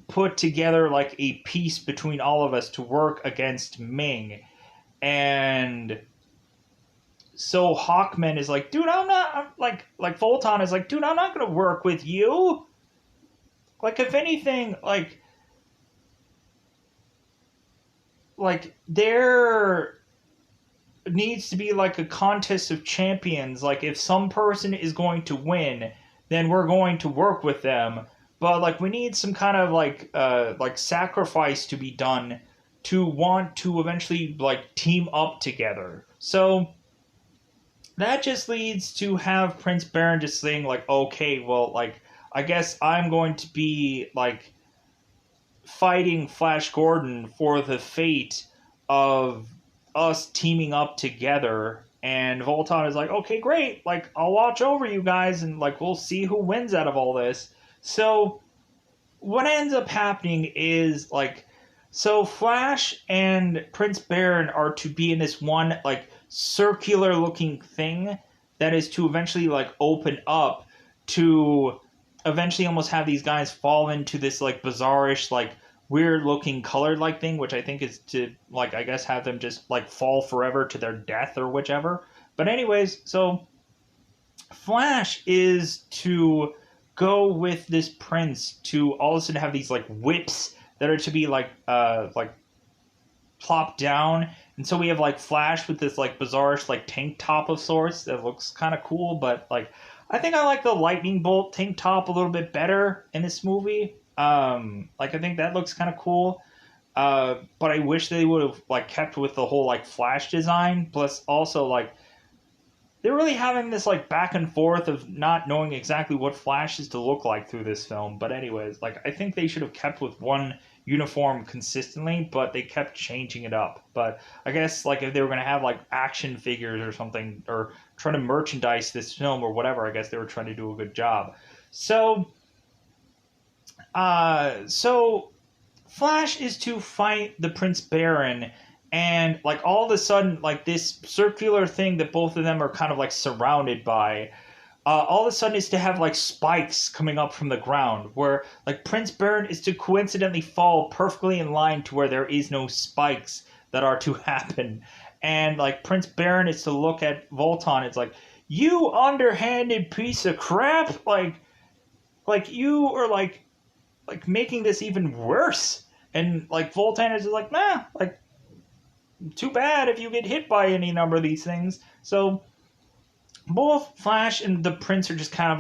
put together like a peace between all of us to work against Ming. And so Hawkman is like, dude, I'm like Voltan is like, dude, I'm not gonna work with you. Like, if anything, like there needs to be like a contest of champions. Like, if some person is going to win, then we're going to work with them. But like, we need some kind of like sacrifice to be done to want to eventually like team up together. So that just leads to have Prince Baron just saying like, okay, well, like I guess I'm going to be like fighting Flash Gordon for the fate of us teaming up together. And Voltan is like, okay, great. Like, I'll watch over you guys and like we'll see who wins out of all this. So what ends up happening is like, so Flash and Prince Baron are to be in this one like circular looking thing that is to eventually like open up to eventually almost have these guys fall into this like bizarrish like weird looking colored like thing, which I think is to like I guess have them just like fall forever to their death or whichever. But anyways, so Flash is to go with this prince to all of a sudden have these like whips that are to be like plopped down. And so we have like Flash with this like bizarrish like tank top of sorts that looks kind of cool, but like I think I like the lightning bolt tank top a little bit better in this movie. Like I think that looks kind of cool. But I wish they would have like kept with the whole like Flash design. Plus also like they're really having this like back and forth of not knowing exactly what Flash is to look like through this film. But anyways, like I think they should have kept with one uniform consistently, but they kept changing it up. But I guess like if they were going to have like action figures or something, or trying to merchandise this film or whatever, I guess they were trying to do a good job. So so Flash is to fight the Prince Baron, and like all of a sudden like this circular thing that both of them are kind of like surrounded by all of a sudden is to have like spikes coming up from the ground, where like Prince Baron is to coincidentally fall perfectly in line to where there is no spikes that are to happen. And like Prince Baron is to look at Voltan, it's like, you underhanded piece of crap, like you are like making this even worse. And like Voltan is like, nah, like too bad if you get hit by any number of these things. So both Flash and the Prince are just kind of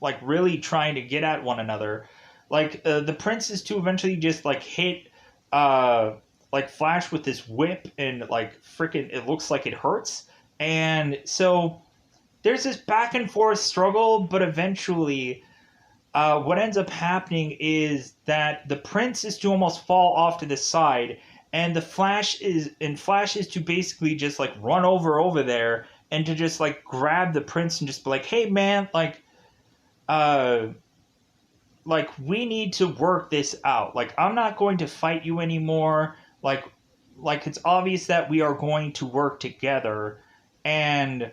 like really trying to get at one another. Like the Prince is to eventually just like hit like Flash with this whip, and like freaking it looks like it hurts. And so there's this back and forth struggle, but eventually what ends up happening is that the Prince is to almost fall off to the side, and Flash is to basically just like run over there and to just like grab the Prince and just be like, hey man, like we need to work this out. Like I'm not going to fight you anymore. Like it's obvious that we are going to work together. And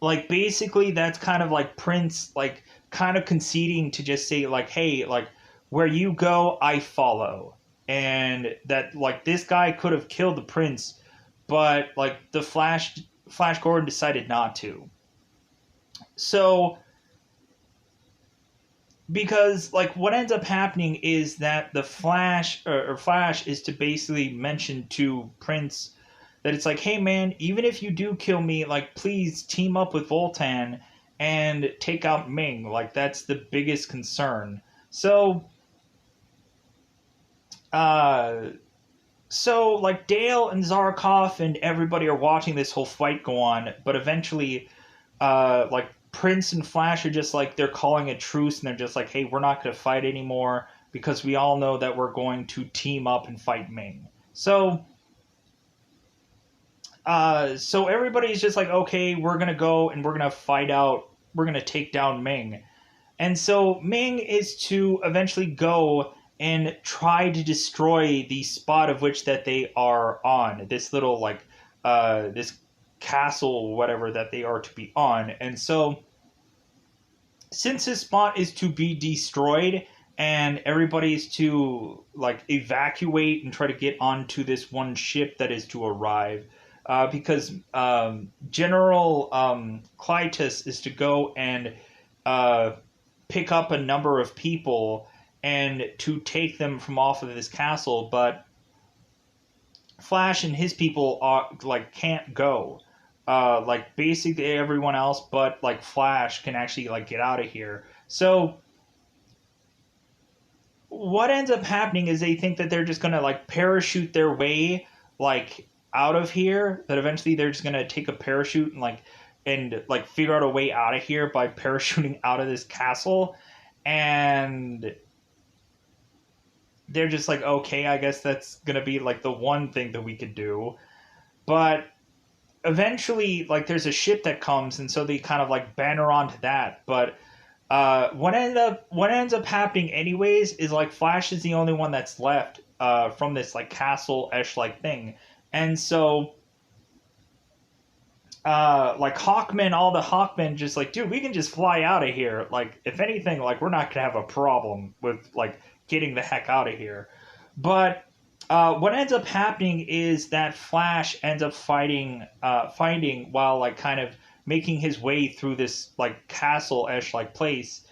like basically that's kind of like Prince like kind of conceding to just say like, hey, like where you go I follow. And that like this guy could have killed the Prince, but like the Flash Gordon decided not to. So because like what ends up happening is that the Flash or Flash is to basically mention to Prince that it's like, hey man, even if you do kill me, like please team up with Voltan and take out Ming. Like that's the biggest concern. So so like Dale and Zarkov and everybody are watching this whole fight go on, but eventually like Prince and Flash are just like, they're calling a truce, and they're just like, hey, we're not going to fight anymore because we all know that we're going to team up and fight Ming. So everybody's just like, okay, we're going to go and we're going to fight out, we're going to take down Ming. And so Ming is to eventually go and try to destroy the spot of which that they are on, this little like this castle, whatever that they are to be on. And so since this spot is to be destroyed and everybody's to like evacuate and try to get onto this one ship that is to arrive, because General Clytus is to go and pick up a number of people and to take them from off of this castle, but Flash and his people are like can't go. Like basically everyone else but like Flash can actually like get out of here. So what ends up happening is they think that they're just gonna like parachute their way like out of here. That eventually they're just gonna take a parachute and like figure out a way out of here by parachuting out of this castle. And they're just like, okay, I guess that's gonna be like the one thing that we could do. But eventually, like, there's a ship that comes, and so they kind of like banner onto that. But what ends up happening anyways is like Flash is the only one that's left from this like castle-ish like thing. And so like Hawkman, all the Hawkmen just like, dude, we can just fly out of here. Like, if anything, like, we're not gonna have a problem with like getting the heck out of here. But what ends up happening is that Flash ends up finding while like kind of making his way through this like castle-ish like place.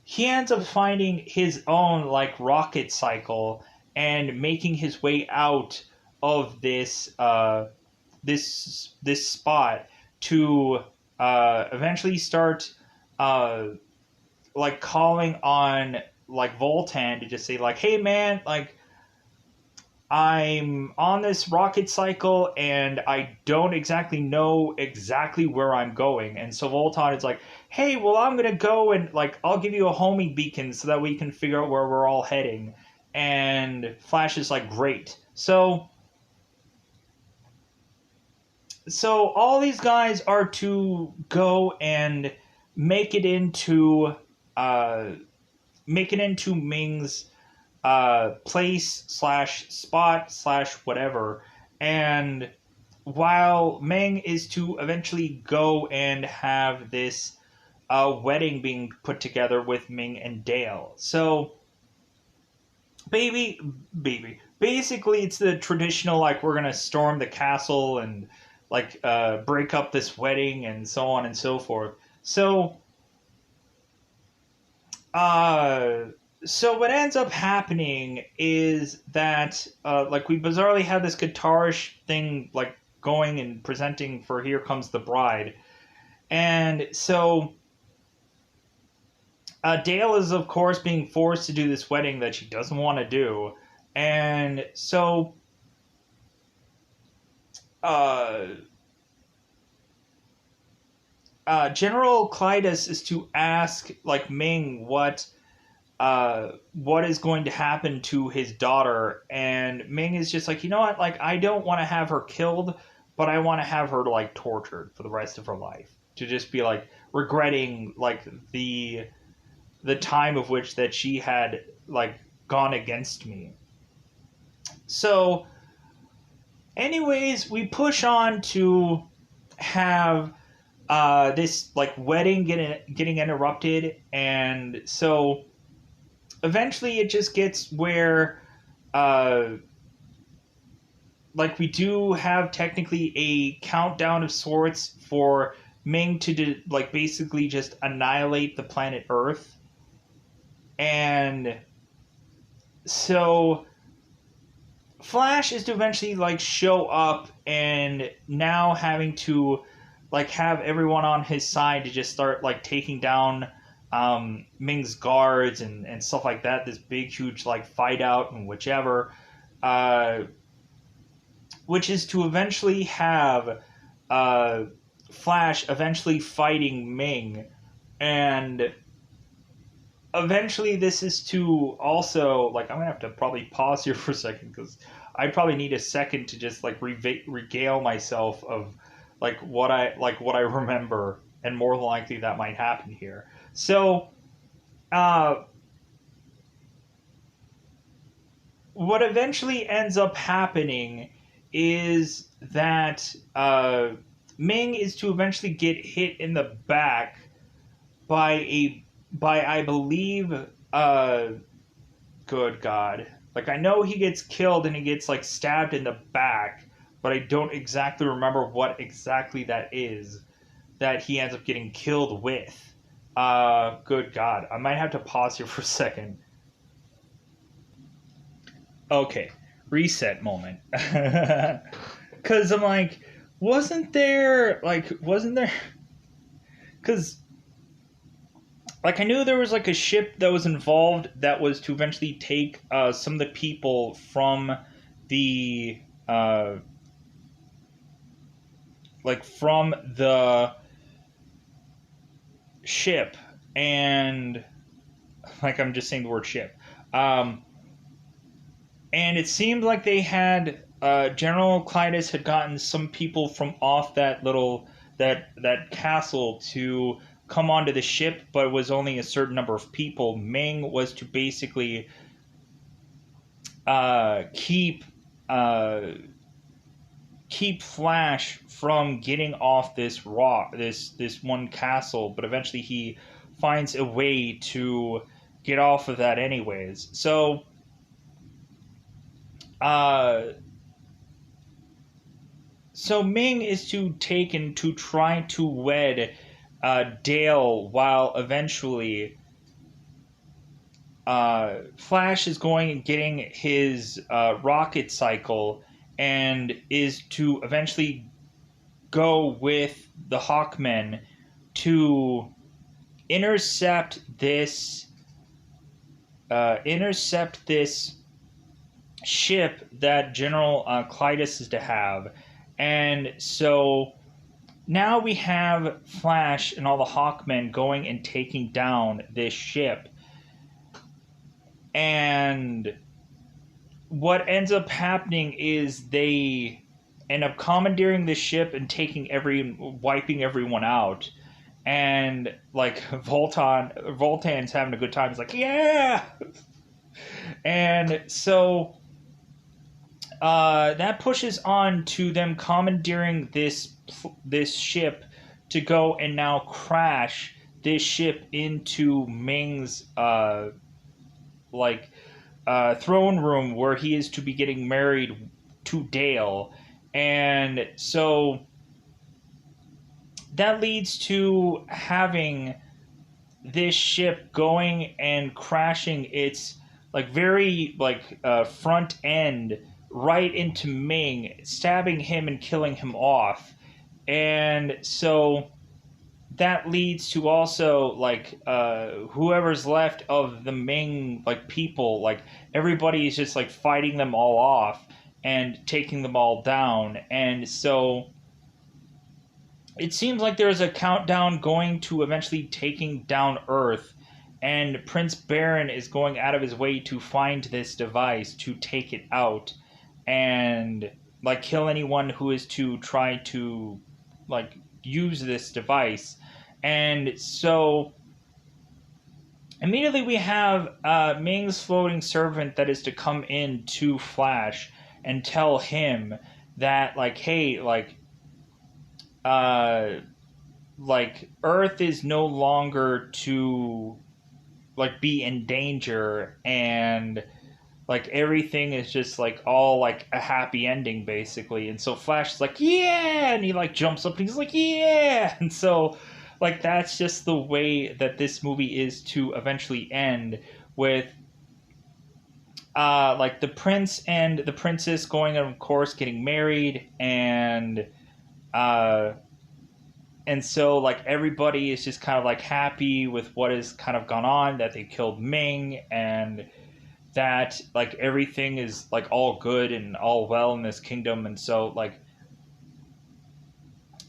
He ends up finding his own like rocket cycle and making his way out of this this spot to eventually start like calling on like Voltan to just say like, hey man, like, I'm on this rocket cycle and I don't exactly know exactly where I'm going. And so Voltan is like, hey, well, I'm going to go and like, I'll give you a homing beacon so that we can figure out where we're all heading. And Flash is like, great. So all these guys are to go and make it into Ming's place / spot / whatever. And while Ming is to eventually go and have this wedding being put together with Ming and Dale. So basically it's the traditional like, we're gonna storm the castle and like break up this wedding and so on and so forth. So what ends up happening is that like we bizarrely have this guitarish thing like going and presenting for Here Comes the Bride. And so Dale is of course being forced to do this wedding that she doesn't want to do. And so General Clytus is to ask like Ming what is going to happen to his daughter. And Ming is just like, you know what, like, I don't want to have her killed, but I want to have her like tortured for the rest of her life, to just be like regretting like the time of which that she had like gone against me. So anyways, we push on to have this like wedding getting interrupted. And so eventually it just gets where like we do have technically a countdown of sorts for Ming to like basically just annihilate the planet Earth. And so Flash is to eventually like show up, and now having to like have everyone on his side to just start like taking down Ming's guards and stuff like that. This big, huge like fight out and whichever, which is to eventually have Flash eventually fighting Ming And eventually this is to also, like, I'm gonna have to probably pause here for a second because I probably need a second to just like regale myself of like what I remember, and more than likely that might happen here. So uh what eventually ends up happening is that Ming is to eventually get hit in the back by a by I believe uh good God. Like, I know he gets killed and he gets like stabbed in the back, but I don't exactly remember what exactly that is that he ends up getting killed with. Good God. I might have to pause here for a second. Okay. Reset moment. Cuz I'm like, wasn't there cuz like I knew there was like a ship that was involved that was to eventually take some of the people from the uh, from the ship, and like I'm just saying the word ship, um, and it seemed like they had General Clytus had gotten some people from off that little that castle to come onto the ship, but it was only a certain number of people. Ming was to basically keep uh, keep Flash from getting off this rock, this one castle, but eventually he finds a way to get off of that anyways. Uh, so Ming is to taken to try to wed Dale, while eventually Flash is going and getting his rocket cycle and is to eventually go with the Hawkmen to intercept this ship that General Clytus is to have. And so now we have Flash and all the Hawkmen going and taking down this ship. And what ends up happening is they end up commandeering the ship and wiping everyone out. And like Voltan's having a good time. He's like, yeah. And so that pushes on to them commandeering this ship to go and now crash this ship into Ming's like throne room, where he is to be getting married to Dale. And so that leads to having this ship going and crashing its like very front end right into Ming, stabbing him and killing him off. And so that leads to also whoever's left of the Ming people, like everybody is just like fighting them all off and taking them all down. And so it seems like there's a countdown going to eventually taking down Earth, and Prince Baron is going out of his way to find this device to take it out and like kill anyone who is to try to like use this device. And so immediately we have Ming's floating servant that is to come in to Flash and tell him that hey, Earth is no longer to be in danger, and everything is just all a happy ending basically. And so Flash is like, yeah, and he jumps up and he's like, yeah. And so that's just the way that this movie is to eventually end, with the prince and the princess going and of course getting married. And so everybody is just kind of happy with what has kind of gone on, that they killed Ming, and that everything is all good and all well in this kingdom. And so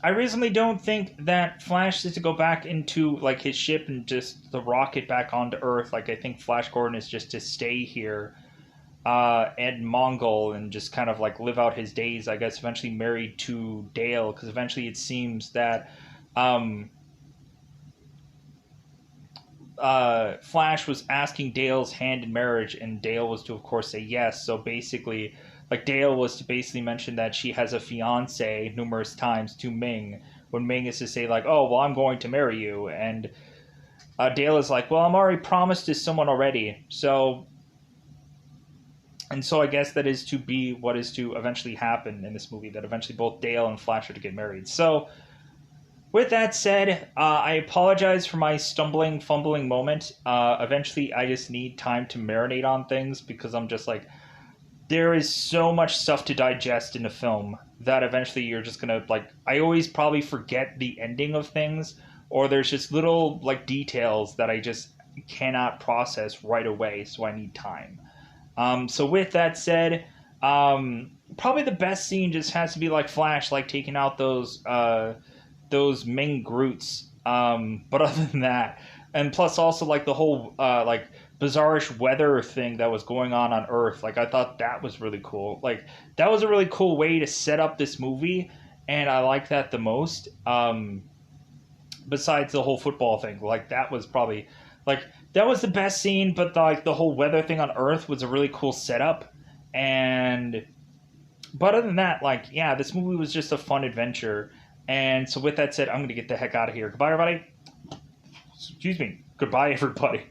I reasonably don't think that Flash is to go back into like his ship and just the rocket back onto Earth. Like I think Flash Gordon is just to stay here, and Mongol and just kind of like live out his days. I guess eventually married to Dale because eventually it seems that um, Flash was asking Dale's hand in marriage, and Dale was to, of course, say yes. So basically, like Dale was to basically mention that she has a fiance numerous times to Ming, when Ming is to say like, "Oh, well, I'm going to marry you," and Dale is like, "Well, I'm already promised to someone already." So I guess that is to be what is to eventually happen in this movie. That eventually both Dale and Flash are to get married. So with that said, I apologize for my stumbling, fumbling moment. Eventually, I just need time to marinate on things because I'm just like, there is so much stuff to digest in a film that eventually you're just gonna like. I always probably forget the ending of things, or there's just little like details that I just cannot process right away. So I need time. So with that said, probably the best scene just has to be like Flash, like taking out those Ming Groots. But other than that, and plus also like the whole like bizarrish weather thing that was going on Earth. Like I thought that was really cool. Like that was a really cool way to set up this movie, and I like that the most. Besides the whole football thing, like that was probably like that was the best scene. But like the whole weather thing on Earth was a really cool setup, and but other than that, like yeah, this movie was just a fun adventure. And so with that said, I'm gonna get the heck out of here. Goodbye, everybody. Excuse me. Goodbye, everybody.